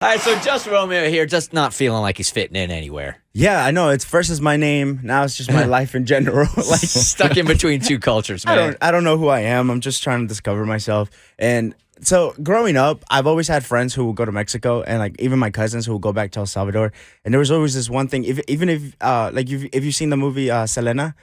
All right, so just Romeo here, just not feeling like he's fitting in anywhere. Yeah, I know. It's first is my name. Now it's just my life in general. Like Stuck in between two cultures, man. I don't know who I am. I'm just trying to discover myself. And so growing up, I've always had friends who will go to Mexico, and like even my cousins who will go back to El Salvador. And there was always this one thing. Even if if you've seen the movie Selena,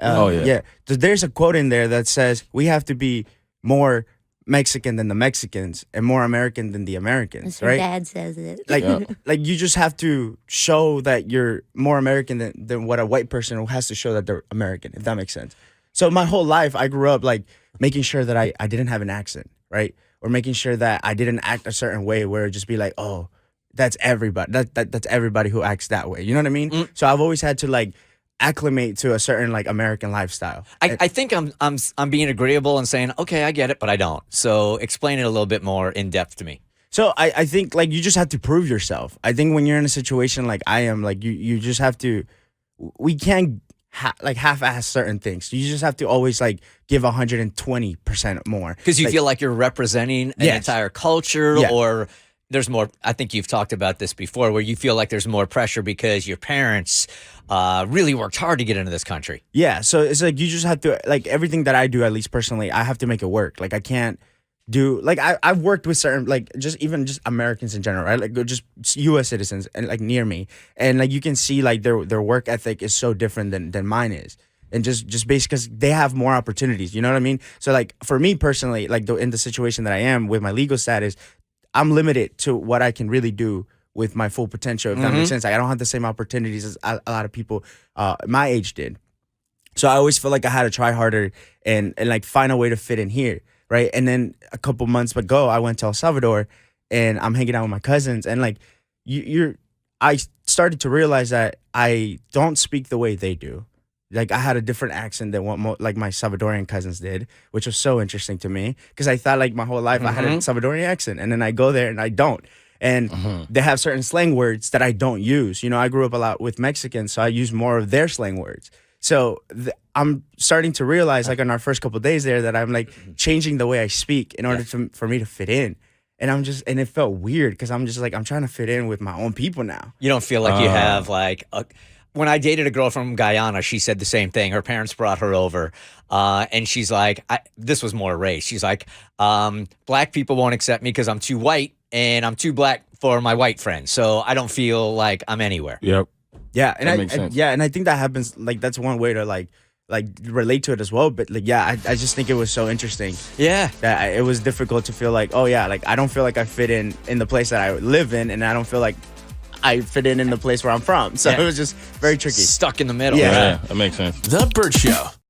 yeah. There's a quote in there that says we have to be more Mexican than the Mexicans and more American than the Americans, That's right? Dad says it. Like you just have to show that you're more American than what a white person has to show that they're American, if that makes sense. So my whole life, I grew up like making sure that I didn't have an accent, right? Or making sure that I didn't act a certain way where it'd just be like, oh, that's everybody. That's everybody who acts that way. You know what I mean? So I've always had to like acclimate to a certain like American lifestyle. I think I'm being agreeable and saying, okay, I get it, but I don't. So explain it a little bit more in depth to me. So I think like you just have to prove yourself. I think when you're in a situation like I am, like you just have to. We can't half-ass certain things. You just have to always like give 120% more because you feel like you're representing an entire culture, or there's more. I think you've talked about this before, where you feel like there's more pressure because your parents really worked hard to get into this country. Yeah, so it's like you just have to like everything that I do, at least personally, I have to make it work. Like I can't do like I've worked with certain like just Americans in general, right? Like just U.S. citizens and like near me, and like you can see like their work ethic is so different than mine is, and just basically because they have more opportunities. You know what I mean? So like for me personally, like in the situation that I am with my legal status, I'm limited to what I can really do with my full potential, if that makes sense. Like I don't have the same opportunities as a lot of people my age did. So I always feel like I had to try harder and like find a way to fit in here, right? And then a couple months ago, I went to El Salvador and I'm hanging out with my cousins, and like I started to realize that I don't speak the way they do. Like I had a different accent than what like my Salvadorian cousins did, which was so interesting to me because I thought like my whole life I had a Salvadorian accent, and then I go there and I don't. And they have certain slang words that I don't use. You know, I grew up a lot with Mexicans, so I use more of their slang words. So I'm starting to realize, like in our first couple of days there, that I'm like changing the way I speak in order for me to fit in. And and it felt weird because I'm just like, I'm trying to fit in with my own people now. You don't feel like you have like when I dated a girl from Guyana, she said the same thing. Her parents brought her over, and she's like, this was more race. She's like, black people won't accept me because I'm too white and I'm too black for my white friends. So I don't feel like I'm anywhere. Yep. Yeah, and that makes sense. And I think that happens. Like that's one way to like relate to it as well. But like, yeah, I just think it was so interesting. Yeah, that it was difficult to feel like, oh yeah, like I don't feel like I fit in the place that I live in, and I don't feel like I fit in the place where I'm from. So it was just very tricky. Stuck in the middle. Yeah, that makes sense. The Bert Show.